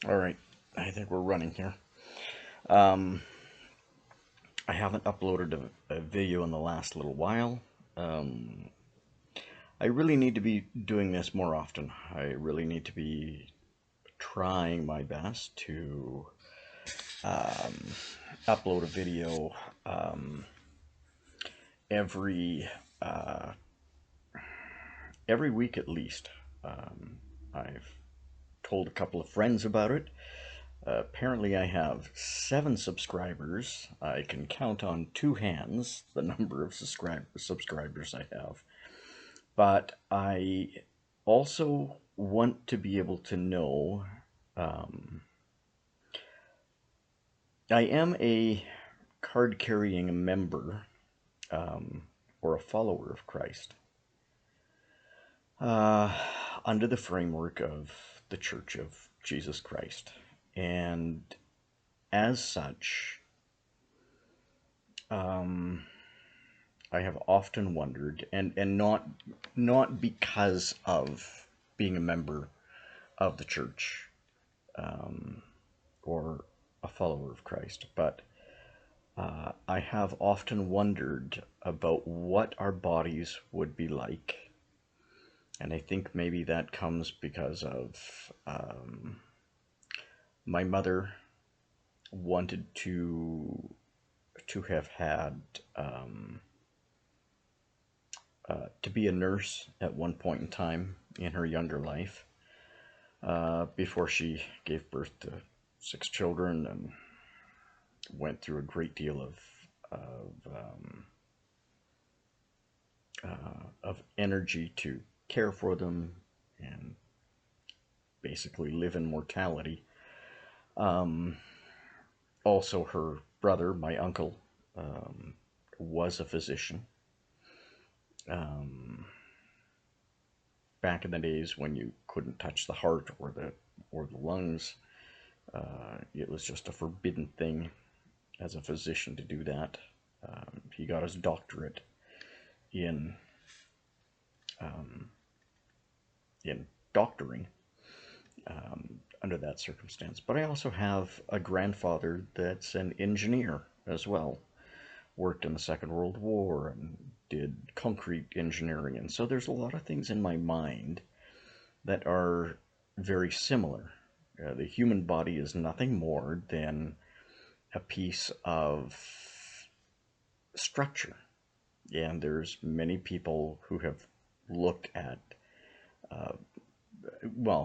All right, I think we're running here. Um, I haven't uploaded a video in the last little while. Um, I really need to be doing this more often. I really need to be trying my best to um, upload a video um, every uh, every week at least. I've told a couple of friends about it. Apparently, I have 7 subscribers. I can count on 2 hands the number of subscribers I have. But I also want to be able to know. Um, I am a card carrying member um, or a follower of Christ uh, under the framework of the Church of Jesus Christ. And as such, um, I have often wondered, and not because of being a member of the church um, or a follower of Christ, but I have often wondered about what our bodies would be like, and I think maybe that comes because of my mother wanted to have had to be a nurse at one point in time in her younger life before she gave birth to 6 children and went through a great deal of energy to care for them and basically live in mortality. Um, Also, her brother, my uncle, um, was a physician. Um, Back in the days when you couldn't touch the heart or the lungs, it was just a forbidden thing as a physician to do that. He got his doctorate in um, in doctoring under that circumstance. But I also have a grandfather that's an engineer as well. Worked in the Second World War and did concrete engineering, and so there's a lot of things in my mind that are very similar. The human body is nothing more than a piece of structure. And there's many people who have looked at, uh,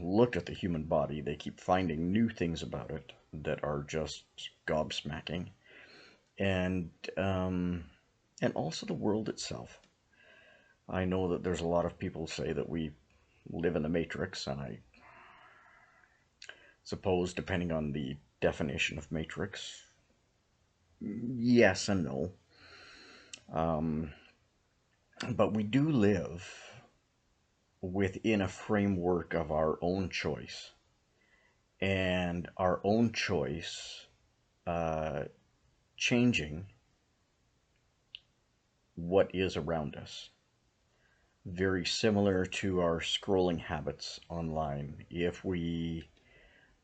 looked at the human body. They keep finding new things about it that are just gobsmacking, and um, and also the world itself. I know that there's a lot of people who say that we live in the matrix, and I suppose, depending on the definition of matrix, yes and no. Um, but we do live within a framework of our own choice, and our own choice uh, changing what is around us. Very similar to our scrolling habits online.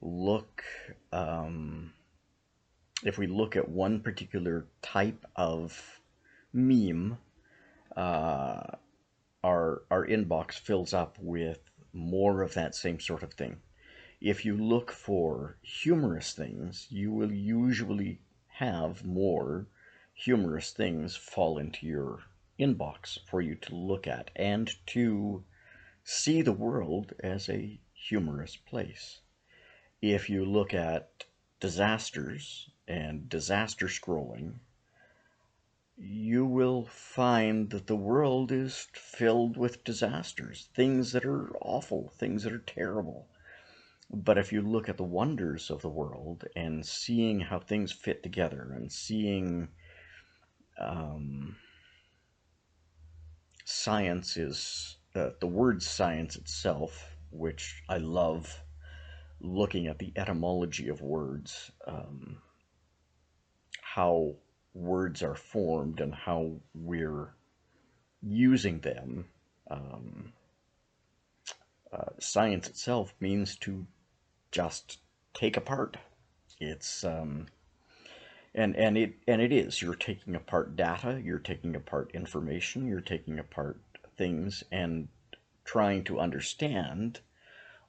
Look, um, if we look at one particular type of meme, uh, our inbox fills up with more of that same sort of thing. If you look for humorous things, you will usually have more humorous things fall into your inbox for you to look at and to see the world as a humorous place. If you look at disasters and disaster scrolling, you will find that the world is filled with disasters, things that are awful, things that are terrible. But if you look at the wonders of the world and seeing how things fit together and seeing um, science is the word science itself, which I love looking at the etymology of words, how words are formed and how we're using them. Science itself means to just take apart. It's and it is. You're taking apart data, you're taking apart information, you're taking apart things and trying to understand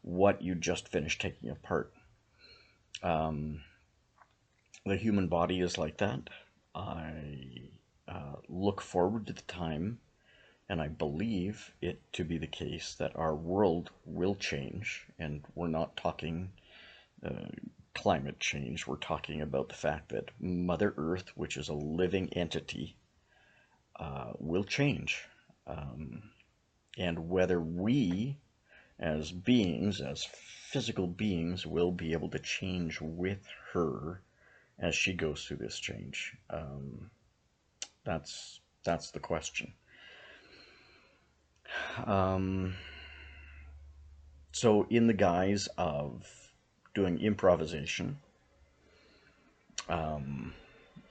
what you just finished taking apart. Um, the human body is like that. I look forward to the time, and I believe it to be the case that our world will change, and we're not talking uh, climate change. We're talking about the fact that Mother Earth, which is a living entity, will change. Um, and whether we, as beings, as physical beings, will be able to change with her as she goes through this change. That's the question. Um, so, in the guise of doing improvisation, um,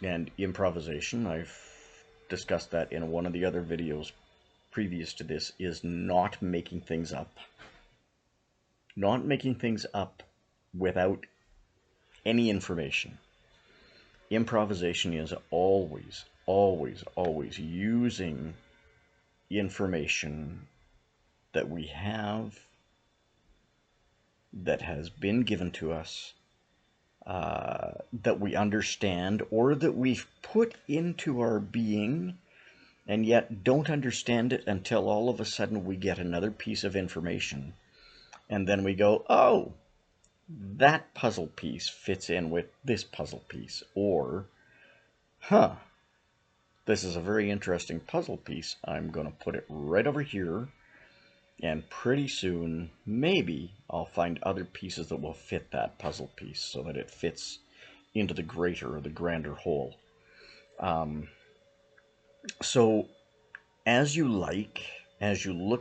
and improvisation, I've discussed that in one of the other videos previous to this, is not making things up. Not making things up without any information. Improvisation is always, always, always using information that we have, that has been given to us, that we understand, or that we've put into our being, and yet don't understand it until all of a sudden we get another piece of information. And then we go, oh, that puzzle piece fits in with this puzzle piece. Or, huh, this is a very interesting puzzle piece. I'm going to put it right over here. And pretty soon, maybe I'll find other pieces that will fit that puzzle piece so that it fits into the greater or the grander whole. Um, so, as you look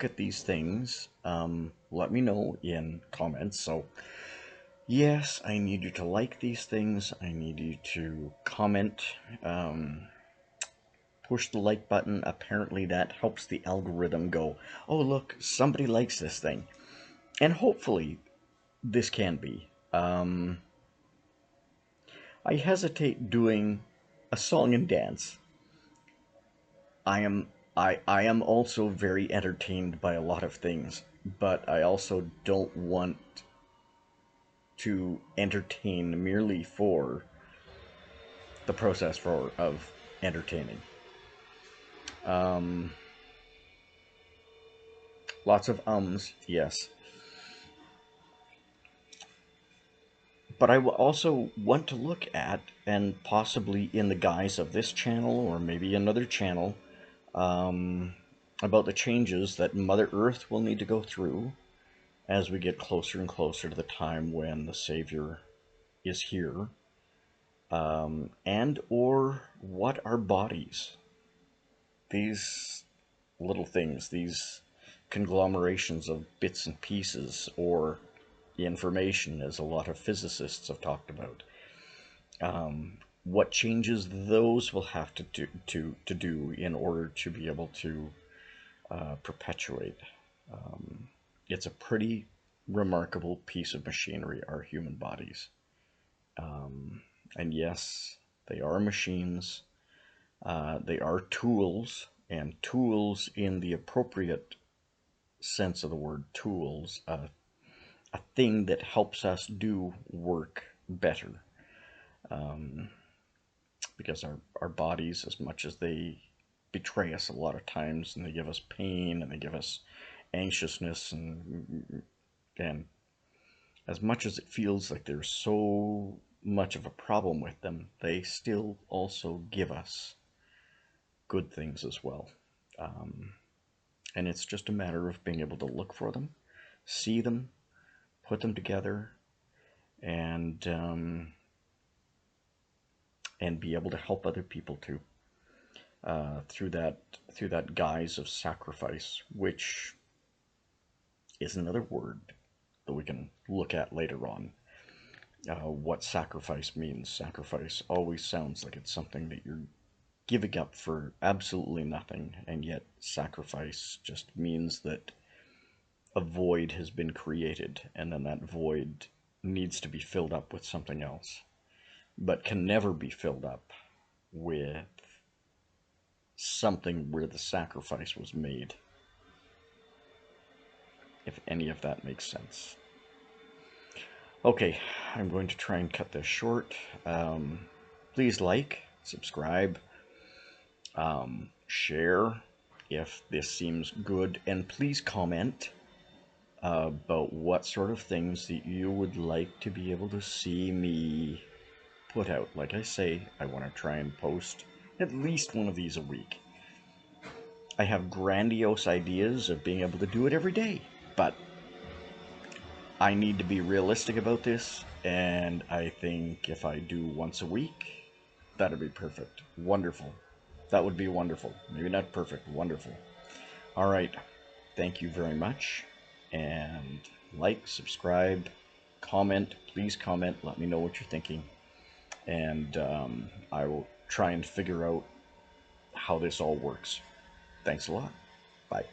at these things, let me know in comments. So, yes, I need you to like these things. I need you to comment. Push the like button. Apparently, that helps the algorithm go, oh, look, somebody likes this thing. And hopefully, this can be. I hesitate doing a song and dance. I am I am also very entertained by a lot of things, but I also don't want to entertain merely for the process of entertaining. Um, Lots of ums, yes. But I will also want to look at, and possibly in the guise of this channel or maybe another channel, um, about the changes that Mother Earth will need to go through as we get closer and closer to the time when the Savior is here, and or what our bodies, these little things, these conglomerations of bits and pieces or information, as a lot of physicists have talked about, what changes those will have to do in order to be able to perpetuate. It's a pretty remarkable piece of machinery, our human bodies. And yes, they are machines. They are tools, and tools in the appropriate sense of the word tools, a thing that helps us do work better. Because our bodies, as much as they betray us a lot of times, and they give us pain, and they give us anxiousness, and as much as it feels like there's so much of a problem with them, they still also give us good things as well. Um, and it's just a matter of being able to look for them, see them, put them together, and be able to help other people too, through that guise of sacrifice, which is another word that we can look at later on. What sacrifice means. Sacrifice always sounds like it's something that you're giving up for absolutely nothing, and yet sacrifice just means that a void has been created, and then that void needs to be filled up with something else, but can never be filled up with something where the sacrifice was made, if any of that makes sense. Okay, I'm going to try and cut this short. Please like, subscribe, share if this seems good, and please comment about what sort of things that you would like to be able to see me put out. Like I say, I want to try and post at least one of these a week. I have grandiose ideas of being able to do it every day, but I need to be realistic about this, and I think if I do once a week, that'd be perfect. Wonderful. That would be wonderful. Maybe not perfect, wonderful. All right. Thank you very much. And like, subscribe, comment. Please comment. Let me know what you're thinking. And I will try and figure out how this all works. Thanks a lot. Bye.